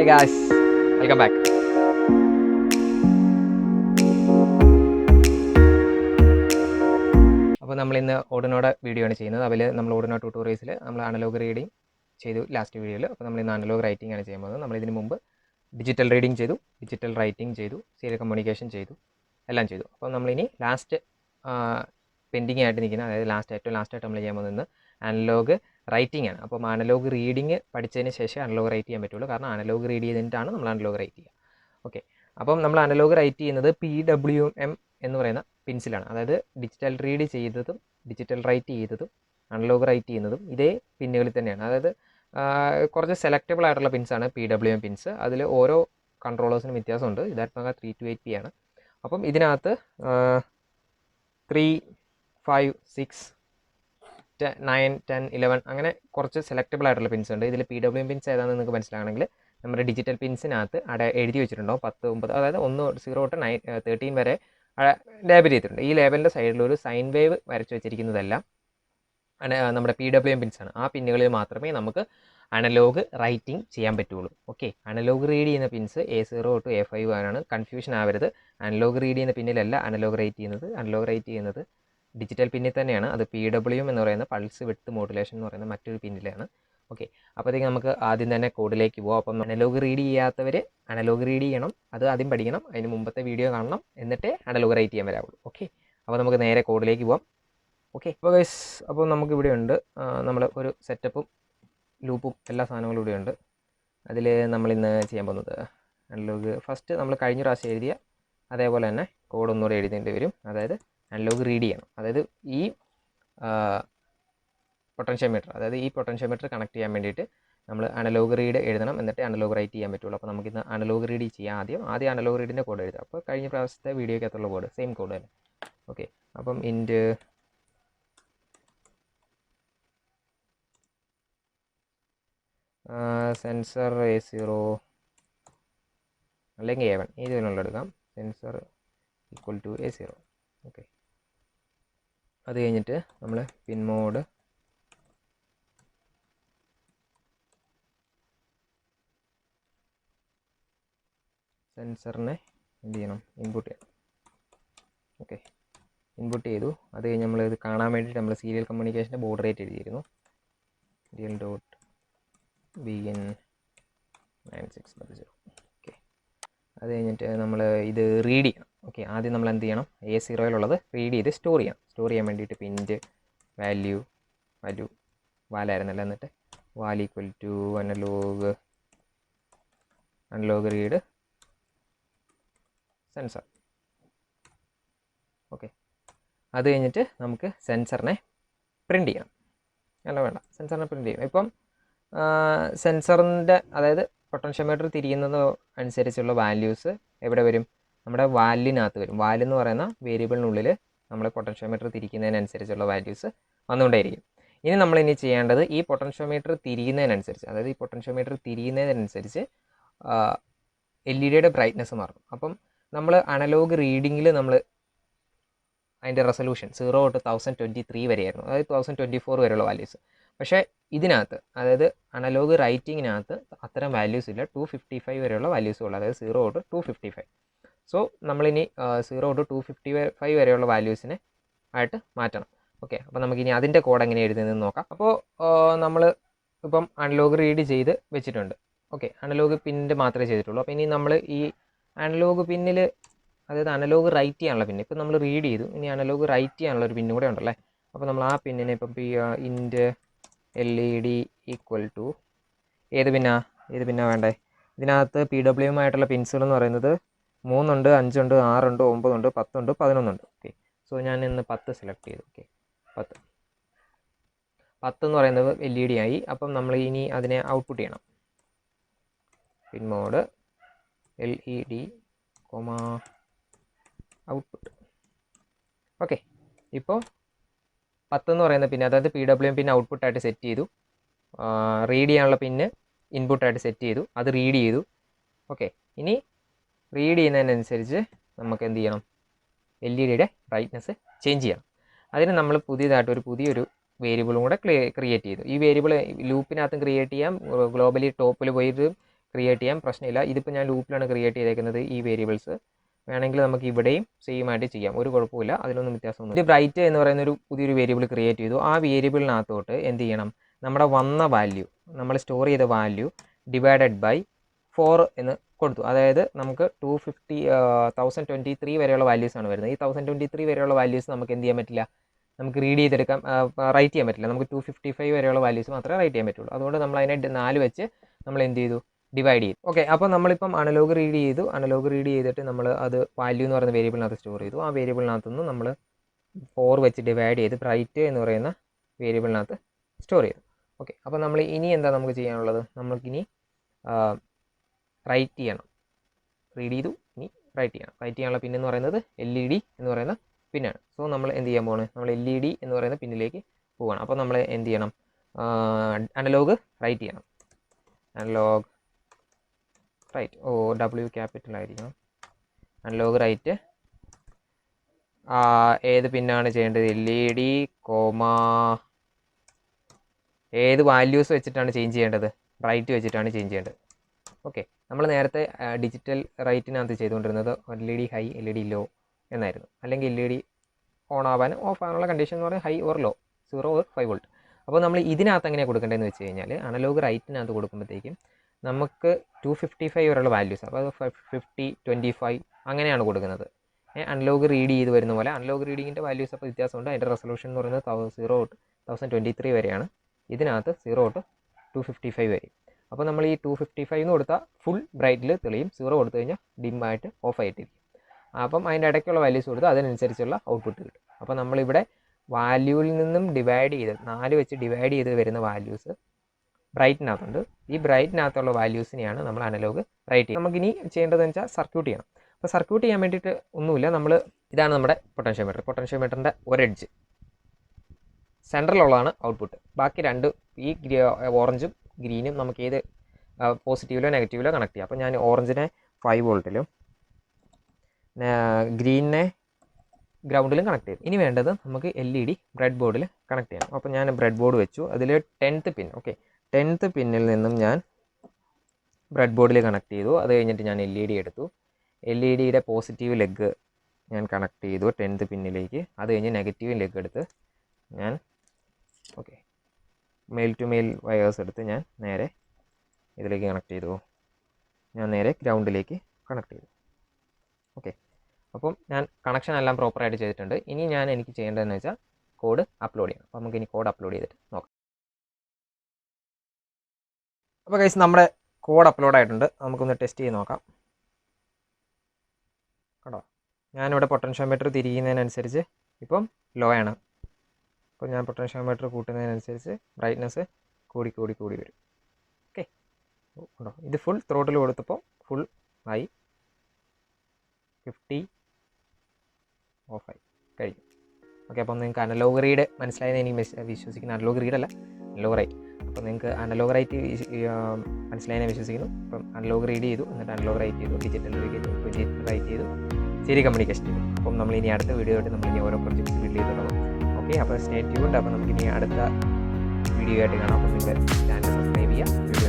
Hi guys, welcome back. അപ്പോൾ നമ്മൾ ഇന്ന് ഓർഡിനോയുടെ വീഡിയോ ആണ് ചെയ്യുന്നത്. അതിൽ നമ്മൾ ഓർഡിനോ ട്യൂട്ടോറിയൽസിൽ നമ്മൾ അനലോഗ് റീഡിങ് ചെയ്തു ലാസ്റ്റ് വീഡിയോയിൽ. അപ്പോൾ നമ്മൾ ഇന്ന് അനലോഗ് റൈറ്റിംഗ് ആണ് ചെയ്യുന്നത്. നമ്മൾ ഇതിന് മുമ്പ് ഡിജിറ്റൽ റീഡിംഗ് ചെയ്തു, ഡിജിറ്റൽ റൈറ്റിംഗ് ചെയ്തു, സീരിയൽ കമ്മ്യൂണിക്കേഷൻ ചെയ്തു, എല്ലാം ചെയ്തു. അപ്പോൾ നമ്മളിനി ലാസ്റ്റ് പെൻഡിങ് ആയിട്ട് നിൽക്കുന്ന, അതായത് ഏറ്റവും ലാസ്റ്റായിട്ട് നമ്മൾ ചെയ്യാൻ പോകുന്നത് അനലോഗ് റൈറ്റിംഗ് ആണ്. അപ്പം അനലോഗ് റീഡിങ് പഠിച്ചതിന് ശേഷം അനലോഗ് റൈറ്റ് ചെയ്യാൻ പറ്റുള്ളൂ. കാരണം അനലോഗ് റീഡ് ചെയ്തിട്ടാണ് നമ്മൾ അനലോഗ് റൈറ്റ് ചെയ്യുക. ഓക്കെ, അപ്പം നമ്മൾ അനലോഗ് റൈറ്റ് ചെയ്യുന്നത് PWM എന്ന് പറയുന്ന പിൻസിലാണ്. അതായത് ഡിജിറ്റൽ റീഡ് ചെയ്തതും ഡിജിറ്റൽ റൈറ്റ് ചെയ്തതും അനലോഗ് റൈറ്റ് ചെയ്യുന്നതും ഇതേ പിന്നുകളിൽ തന്നെയാണ്. അതായത് കുറച്ച് സെലക്റ്റബിൾ ആയിട്ടുള്ള പിൻസാണ് PWM പിൻസ്. അതിൽ ഓരോ കൺട്രോളേഴ്സിനും വ്യത്യാസമുണ്ട്. ഇതായിട്ട് 328P ആണ്. അപ്പം ഇതിനകത്ത് 3, 5, 6, 9, 10, 11 അങ്ങനെ കുറച്ച് സെലക്റ്റബിൾ ആയിട്ടുള്ള പിൻസ് ഉണ്ട്. ഇതിൽ PWM പിൻസ് ഏതാണെന്ന് നിങ്ങൾക്ക് മനസ്സിലാകണമെങ്കിൽ നമ്മുടെ ഡിജിറ്റൽ പിൻസിനകത്ത് എഴുതി വെച്ചിട്ടുണ്ടോ 10, 9, അതായത് 0 തൊട്ട് 13 വരെ ലേബൽ ചെയ്തിട്ടുണ്ട്. ഈ ലേബലിൻ്റെ സൈഡിൽ ഒരു സൈൻ വേവ് വരച്ച് വെച്ചിരിക്കുന്നതെല്ലാം നമ്മുടെ PWM പിൻസാണ്. ആ പിന്നുകളിൽ മാത്രമേ നമുക്ക് അനലോഗ് റൈറ്റിംഗ് ചെയ്യാൻ പറ്റുള്ളൂ. ഓക്കെ, അനലോഗ് റീഡ് ചെയ്യുന്ന പിൻസ് A0 ടു A5 ആണ്. കൺഫ്യൂഷൻ ആവരുത്. അനലോഗ് റീഡ് ചെയ്യുന്ന പിന്നിലല്ല അനലോഗ് റൈറ്റ് ചെയ്യുന്നത്. അനലോഗ് റൈറ്റ് ചെയ്യുന്നത് ഡിജിറ്റൽ പിന്നിൽ തന്നെയാണ്. അത് PWM എന്ന് പറയുന്ന പൾസ് വിഡ്ത്ത് മോഡുലേഷൻ എന്ന് പറയുന്ന മറ്റൊരു പിന്നിലാണ്. ഓക്കെ, അപ്പോഴത്തേക്ക് നമുക്ക് ആദ്യം തന്നെ കോഡിലേക്ക് പോകാം. അപ്പം അനലോഗ് റീഡ് ചെയ്യാത്തവർ അനലോഗ് റീഡ് ചെയ്യണം, അത് ആദ്യം പഠിക്കണം. അതിന് മുമ്പത്തെ വീഡിയോ കാണണം, എന്നിട്ടേ അനലോഗ് റൈറ്റ് ചെയ്യാൻ വരാവുള്ളൂ. ഓക്കെ, അപ്പോൾ നമുക്ക് നേരെ കോഡിലേക്ക് പോകാം. ഓക്കെ, അപ്പോൾ ഗൈസ്, അപ്പോൾ നമുക്കിവിടെ ഉണ്ട് നമ്മൾ ഒരു സെറ്റപ്പും ലൂപ്പും എല്ലാ സാധനങ്ങളും ഇവിടെ ഉണ്ട്. അതിൽ നമ്മളിന്ന് ചെയ്യാൻ പോകുന്നത് അനലോഗ് ഫസ്റ്റ് നമ്മൾ കഴിഞ്ഞ പ്രാവശ്യം എഴുതിയ അതേപോലെ തന്നെ കോഡ് ഒന്നുകൂടെ എഴുതേണ്ടി വരും. അതായത് അനലോഗ് റീഡ് ചെയ്യണം. അതായത് ഈ പൊട്ടൻഷ്യോമീറ്റർ കണക്ട് ചെയ്യാൻ വേണ്ടിയിട്ട് നമ്മൾ അനലോഗ് റീഡ് എഴുതണം, എന്നിട്ട് അനലോഗ് റൈറ്റ് ചെയ്യാൻ പറ്റുള്ളൂ. അപ്പോൾ നമുക്കിന്ന് അനലോഗ് റീഡ് ചെയ്യാം. ആദ്യം അനലോഗ് റീഡിൻ്റെ കോഡ് എഴുതാം. അപ്പോൾ കഴിഞ്ഞ പ്രാവശ്യത്തെ വീഡിയോക്കകത്തുള്ള കോഡ് സെയിം കോഡ് തന്നെ. ഓക്കെ, അപ്പം ഇൻറ്റ് സെൻസർ A0 അല്ലെങ്കിൽ A1 ഇതിനുള്ള എടുക്കാം. Sensor equal to A0. Okay, അത് കഴിഞ്ഞിട്ട് നമ്മൾ പിൻ മോഡ് സെൻസറിനെ എന്ത് ചെയ്യണം, ഇൻപുട്ട് ചെയ്യണം. ഓക്കെ, ഇൻപുട്ട് ചെയ്തു. അത് കഴിഞ്ഞ് നമ്മൾ ഇത് കാണാൻ വേണ്ടിയിട്ട് നമ്മൾ സീരിയൽ കമ്മ്യൂണിക്കേഷൻ്റെ ബോർഡ് റേറ്റ് എഴുതിയിരുന്നു. Serial dot BN 9600. ഓക്കെ, അത് കഴിഞ്ഞിട്ട് നമ്മൾ ഇത് റീഡ് ചെയ്യണം. ഓക്കെ, ആദ്യം നമ്മൾ എന്ത് ചെയ്യണം, A0-യിലുള്ളത് റീഡ് ചെയ്ത് സ്റ്റോർ ചെയ്യണം. സ്റ്റോർ ചെയ്യാൻ വേണ്ടിയിട്ട് പിൻറ്റ് വാല്യൂ വാലായിരുന്നല്ലോ, എന്നിട്ട് val equal to analog read sensor. Okay, അത് കഴിഞ്ഞിട്ട് നമുക്ക് സെൻസറിനെ പ്രിൻ്റ് ചെയ്യണം. വേണ്ട, സെൻസറിനെ പ്രിൻ്റ് ചെയ്യണം. ഇപ്പം സെൻസറിൻ്റെ, അതായത് പൊട്ടൻഷ്യോമീറ്റർ തിരിയുന്നത് അനുസരിച്ചുള്ള വാല്യൂസ് എവിടെ വരും, നമ്മുടെ വാലിനകത്ത് വരും. വാലെന്ന് പറയുന്ന വേരിയബിളിനുള്ളിൽ നമ്മൾ പൊട്ടൻഷ്യോമീറ്റർ തിരിക്കുന്നതിനനുസരിച്ചുള്ള വാല്യൂസ് വന്നുകൊണ്ടേയിരിക്കും. ഇനി നമ്മളിനി ചെയ്യേണ്ടത് ഈ പൊട്ടൻഷ്യോമീറ്റർ തിരിയുന്നതിനനുസരിച്ച്, അതായത് ഈ പൊട്ടൻഷ്യോമീറ്റർ തിരിയുന്നതിനനുസരിച്ച് LED-യുടെ ബ്രൈറ്റ്നസ് മാറും. അപ്പം നമ്മൾ അനലോഗ് റീഡിങ്ങിൽ നമ്മൾ അതിൻ്റെ റെസൊല്യൂഷൻ 0 തൊട്ട് 1023 വരെയായിരുന്നു, അതായത് 1024 വരെയുള്ള വാല്യൂസ്. പക്ഷേ ഇതിനകത്ത്, അതായത് അനലോഗ് റൈറ്റിങ്ങിനകത്ത് അത്തരം വാല്യൂസ് ഇല്ല. 255 വരെയുള്ള വാല്യൂസ് ഉള്ളൂ, അതായത് 0 തൊട്ട് 255. സോ നമ്മളിനി 0 തൊട്ട് 255 വരെയുള്ള വാല്യൂസിനെ ആയിട്ട് മാറ്റണം. ഓക്കെ, അപ്പോൾ നമുക്കിനി അതിൻ്റെ കോഡ് എങ്ങനെ എഴുതുന്നതെന്ന് നോക്കാം. അപ്പോൾ നമ്മൾ ഇപ്പം അനലോഗ് റീഡ് ചെയ്ത് വെച്ചിട്ടുണ്ട്. ഓക്കെ, അനലോഗ് പിന്നിൻ്റെ മാത്രമേ ചെയ്തിട്ടുള്ളൂ. അപ്പോൾ ഇനി നമ്മൾ ഈ അനലോഗ് പിന്നിൽ, അതായത് അനലോഗ് റൈറ്റ് ചെയ്യാനുള്ള പിന്ന്, ഇപ്പം നമ്മൾ റീഡ് ചെയ്തു, ഇനി അനലോഗ് റൈറ്റ് ചെയ്യാനുള്ള ഒരു പിന്നും കൂടെ ഉണ്ടല്ലേ. അപ്പോൾ നമ്മൾ ആ പിന്നിനെ ഇപ്പം ഇൻറ്റ് LED ഈക്വൽ ടു ഏത് പിന്നാ വേണ്ടേ. ഇതിനകത്ത് PWM ആയിട്ടുള്ള പിൻസുകൾ എന്ന് പറയുന്നത് 3 ഉണ്ട്, 5 ഉണ്ട്, 6 ഉണ്ട്, 9 ഉണ്ട്, 10 ഉണ്ട്, 11 ഉണ്ട്. ഓക്കെ, സോ ഞാൻ ഇന്ന് 10 സെലക്ട് ചെയ്തു. ഓക്കെ, 10 എന്ന് പറയുന്നത് LED ആയി. അപ്പം നമ്മൾ ഇനി അതിനെ ഔട്ട്പുട്ട് ചെയ്യണം. പിൻ മോഡ് LED, ഔട്ട്പുട്ട്. ഓക്കെ, ഇപ്പോൾ 10 എന്ന് പറയുന്ന പിന്നെ, അതായത് PWM പിന്നെ ഔട്ട്പുട്ടായിട്ട് സെറ്റ് ചെയ്തു. റീഡ് ചെയ്യാനുള്ള പിന്നെ ഇൻപുട്ടായിട്ട് സെറ്റ് ചെയ്തു, അത് റീഡ് ചെയ്തു. ഓക്കെ, ഇനി റീഡ് ചെയ്യുന്നതിനനുസരിച്ച് നമുക്ക് എന്ത് ചെയ്യണം, LED-യുടെ ബ്രൈറ്റ്നസ് ചേഞ്ച് ചെയ്യണം. അതിന് നമ്മൾ പുതിയൊരു വേരിയബിളും കൂടെ ക്രിയേറ്റ് ചെയ്തു. ഈ വേരിയബിൾ ലൂപ്പിനകത്തും ക്രിയേറ്റ് ചെയ്യാം, ഗ്ലോബലി ടോപ്പിൽ പോയിട്ട് ക്രിയേറ്റ് ചെയ്യാം, പ്രശ്നമില്ല. ഇതിപ്പോൾ ഞാൻ ലൂപ്പിലാണ് ക്രിയേറ്റ് ചെയ്തേക്കുന്നത് ഈ വേരിയബിൾസ്. വേണമെങ്കിൽ നമുക്ക് ഇവിടെയും സെയിം ആയിട്ട് ചെയ്യാം, ഒരു കുഴപ്പമില്ല, അതിലൊന്നും വ്യത്യാസമൊന്നും. ഇത് ബ്രൈറ്റ് എന്ന് പറയുന്ന ഒരു പുതിയൊരു വേരിയബിൾ ക്രിയേറ്റ് ചെയ്തു. ആ വേരിയബിളിനകത്തോട്ട് എന്ത് ചെയ്യണം, നമ്മുടെ വന്ന വാല്യൂ, നമ്മൾ സ്റ്റോർ ചെയ്ത വാല്യൂ ഡിവൈഡഡ് ബൈ 4 എന്ന് കൊടുത്തു. അതായത് നമുക്ക് 1023 വരെയുള്ള വാല്യൂസാണ് വരുന്നത്. ഈ 1023 വരെയുള്ള വാല്യൂസ് നമുക്ക് എന്ത് ചെയ്യാൻ പറ്റില്ല, നമുക്ക് റീഡ് ചെയ്തെടുക്കാം, റൈറ്റ് ചെയ്യാൻ പറ്റില്ല. നമുക്ക് 255 വരെയുള്ള വാല്യൂസ് മാത്രമേ റൈറ്റ് ചെയ്യാൻ പറ്റുള്ളൂ. അതുകൊണ്ട് നമ്മൾ അതിനെ 4 വെച്ച് നമ്മൾ എന്ത് ചെയ്തു, ഡിവൈഡ് ചെയ്തു. ഓക്കെ, അപ്പോൾ നമ്മളിപ്പം അനലോഗ് റീഡ് ചെയ്തു. അനലോഗ് റീഡ് ചെയ്തിട്ട് നമ്മൾ അത് വാല്യൂ എന്ന് പറയുന്ന വേരിയബിളിനകത്ത് സ്റ്റോർ ചെയ്തു. ആ വേരിയബിളിനകത്ത് നിന്ന് നമ്മൾ 4 വെച്ച് ഡിവൈഡ് ചെയ്ത് ബ്രൈറ്റ് എന്ന് പറയുന്ന വേരിയബിളിനകത്ത് സ്റ്റോർ ചെയ്തു. ഓക്കെ, അപ്പോൾ നമ്മൾ ഇനി എന്താ നമുക്ക് ചെയ്യാനുള്ളത്, നമുക്കിനി റൈറ്റ് ചെയ്യണം. റീഡ് ചെയ്തു, ഇനി റൈറ്റ് ചെയ്യണം. റൈറ്റ് ചെയ്യാനുള്ള പിൻ എന്ന് പറയുന്നത് LED എന്ന് പറയുന്ന പിന്നാണ്. സോ നമ്മൾ എന്ത് ചെയ്യാൻ പോവാണ്, നമ്മൾ LED എന്ന് പറയുന്ന പിന്നിലേക്ക് പോവുകയാണ്. അപ്പോൾ നമ്മൾ എന്ത് ചെയ്യണം, അനലോഗ് റൈറ്റ് ചെയ്യണം. അനലോഗ് റൈറ്റ്, W ക്യാപിറ്റൽ ആയിരിക്കണം. അനലോഗ് റൈറ്റ് ഏത് പിന്നാണ് ചെയ്യേണ്ടത്, LED, ഏത് വാല്യൂസ് വെച്ചിട്ടാണ് ചേഞ്ച് ചെയ്യേണ്ടത്, റൈറ്റ് വെച്ചിട്ടാണ് ചേഞ്ച് ചെയ്യേണ്ടത്. ഓക്കെ, നമ്മൾ നേരത്തെ ഡിജിറ്റൽ റൈറ്റിനകത്ത് ചെയ്തുകൊണ്ടിരുന്നത് LED ഹൈ LED ലോ എന്നായിരുന്നു. അല്ലെങ്കിൽ LED ഓൺ ആവാനും ഓഫ് ആവാനുള്ള കണ്ടീഷൻ എന്ന് പറയുന്നത് high or low, 0 or 5 volt. അപ്പോൾ നമ്മൾ ഇതിനകത്ത് എങ്ങനെയാണ് കൊടുക്കേണ്ടതെന്ന് വെച്ച് കഴിഞ്ഞാൽ, അനലോഗ് റൈറ്റിനകത്ത് കൊടുക്കുമ്പോഴത്തേക്കും നമുക്ക് 255 വരെയുള്ള വാല്യൂസ്, അപ്പോൾ 50, 25 അങ്ങനെയാണ് കൊടുക്കുന്നത്. അനലോഗ് റീഡ് ചെയ്ത് വരുന്ന പോലെ അനലോഗ് റീഡിങ്ങിൻ്റെ വാല്യൂസ് അപ്പോൾ വ്യത്യാസമുണ്ട്. അതിൻ്റെ റെസൊല്യൂഷൻ എന്ന് പറയുന്നത് 0 തൊട്ട് 1023 വരെയാണ്. ഇതിനകത്ത് 0 തൊട്ട് 255 വരെ. അപ്പോൾ നമ്മൾ ഈ 255 എന്ന് കൊടുത്താൽ ഫുൾ ബ്രൈറ്റിൽ തെളിയും, 0 കൊടുത്തു കഴിഞ്ഞാൽ ഡിമ്മായിട്ട് ഓഫ് ആയിട്ടിരിക്കും. അപ്പം അതിൻ്റെ ഇടയ്ക്കുള്ള വാല്യൂസ് കൊടുത്ത് അതിനനുസരിച്ചുള്ള ഔട്ട്പുട്ട് കിട്ടും. അപ്പോൾ നമ്മളിവിടെ വാല്യൂവിൽ നിന്നും ഡിവൈഡ് ചെയ്ത് 4 വെച്ച് ഡിവൈഡ് ചെയ്ത് വരുന്ന വാല്യൂസ് ബ്രൈറ്റിനകത്തുണ്ട്. ഈ ബ്രൈറ്റിനകത്തുള്ള വാല്യൂസിനെയാണ് നമ്മൾ അനലോഗ് റൈറ്റ് ചെയ്യുന്നത്. നമുക്കിനി ചെയ്യേണ്ടതെന്ന് വെച്ചാൽ സർക്യൂട്ട് ചെയ്യണം. അപ്പോൾ സർക്യൂട്ട് ചെയ്യാൻ വേണ്ടിയിട്ട് ഒന്നുമില്ല, ഇതാണ് നമ്മുടെ പൊട്ടൻഷ്യോമീറ്റർ. പൊട്ടൻഷ്യോമീറ്ററിൻ്റെ ഒരെഡ്ജ് സെൻറ്ററിലുള്ളതാണ് ഔട്ട്പുട്ട്. ബാക്കി രണ്ട് ഈ ഓറഞ്ചും ഗ്രീനും നമുക്ക് ഏത് പോസിറ്റീവിലോ നെഗറ്റീവിലോ കണക്ട് ചെയ്യാം. അപ്പോൾ ഞാൻ ഓറഞ്ചിനെ 5 വോൾട്ടിലും ഗ്രീനിനെ ഗ്രൗണ്ടിലും കണക്ട് ചെയ്തു. ഇനി വേണ്ടത് നമുക്ക് LED ബ്രെഡ് ബോർഡിൽ കണക്ട് ചെയ്യണം. അപ്പോൾ ഞാൻ ബ്രെഡ് ബോർഡ് വെച്ചു. അതിൽ 10th പിൻ, ഓക്കെ, 10th പിന്നിൽ നിന്നും ഞാൻ ബ്രെഡ് ബോർഡിൽ കണക്ട് ചെയ്തു. അത് കഴിഞ്ഞിട്ട് ഞാൻ LED എടുത്തു. LEDയുടെ പോസിറ്റീവ് ലെഗ് ഞാൻ കണക്ട് ചെയ്തു 10th പിന്നിലേക്ക്. അത് കഴിഞ്ഞ് നെഗറ്റീവ് ലെഗ് എടുത്ത് ഞാൻ okay male to male wires എടുത്ത് ഞാൻ നേരെ ഇതിലേക്ക് കണക്ട് ചെയ്തു. ഞാൻ നേരെ ഗ്രൗണ്ടിലേക്ക് കണക്ട് ചെയ്തു. ഓക്കെ, അപ്പം ഞാൻ കണക്ഷൻ എല്ലാം പ്രോപ്പറായിട്ട് ചെയ്തിട്ടുണ്ട്. ഇനി എനിക്ക് ചെയ്യേണ്ടതെന്ന് വെച്ചാൽ കോഡ് അപ്ലോഡ് ചെയ്യണം. അപ്പോൾ നമുക്ക് ഇനി കോഡ് അപ്ലോഡ് ചെയ്തിട്ട് നോക്കാം. അപ്പോൾ ഗൈസ്, നമ്മുടെ കോഡ് അപ്ലോഡ് ആയിട്ടുണ്ട്. നമുക്കൊന്ന് ടെസ്റ്റ് ചെയ്ത് നോക്കാം. കേട്ടോ, ഞാനിവിടെ പൊട്ടൻഷ്യോമീറ്റർ തിരിയുന്നതിനനുസരിച്ച് ഇപ്പം ലോ ആണ്. അപ്പോൾ ഞാൻ പൊട്ടൻഷ്യോമീറ്റർ കൂട്ടുന്നതിനനുസരിച്ച് ബ്രൈറ്റ്നസ് കൂടി വരും. ഓക്കെ, ഉണ്ടോ, ഇത് ഫുൾ ത്രോട്ടിൽ കൊടുത്തപ്പോൾ ഫുൾ ആയി, 50 ഓഫായി കഴിഞ്ഞു. ഓക്കെ, അപ്പം നിങ്ങൾക്ക് അനലോഗ് റീഡ് മനസ്സിലായെന്ന് എനിക്ക് വിശ്വസിക്കുന്നു. അനലോഗ് റീഡല്ല, അനലോഗ് റൈറ്റ്. അപ്പോൾ നിങ്ങൾക്ക് അനലോഗ് റൈറ്റ് മനസ്സിലായെന്ന് വിശ്വസിക്കുന്നു. അപ്പം അനലോഗ് റീഡ് ചെയ്തു, എന്നിട്ട് അനലോഗ് റൈറ്റ് ചെയ്തു, ഡിജിറ്റൽ റൈറ്റ് ചെയ്തു, ശരി കമ്മ്യൂണിക്കേഷൻ ചെയ്തു. അപ്പം നമ്മൾ ഇനി അടുത്ത വീഡിയോ ആയിട്ട് നമ്മളിനി ഓരോ പ്രൊജക്ട്സ് ബിൽഡ് ചെയ്ത് തുടങ്ങും. ഓക്കെ, അപ്പോൾ സ്റ്റേ ട്യൂൺഡ്. അപ്പോൾ നമുക്കിനി അടുത്ത വീഡിയോ ആയിട്ട് കാണാം. അപ്പോൾ നിങ്ങൾ ചാനൽ സബ്സ്ക്രൈബ് ചെയ്യുക.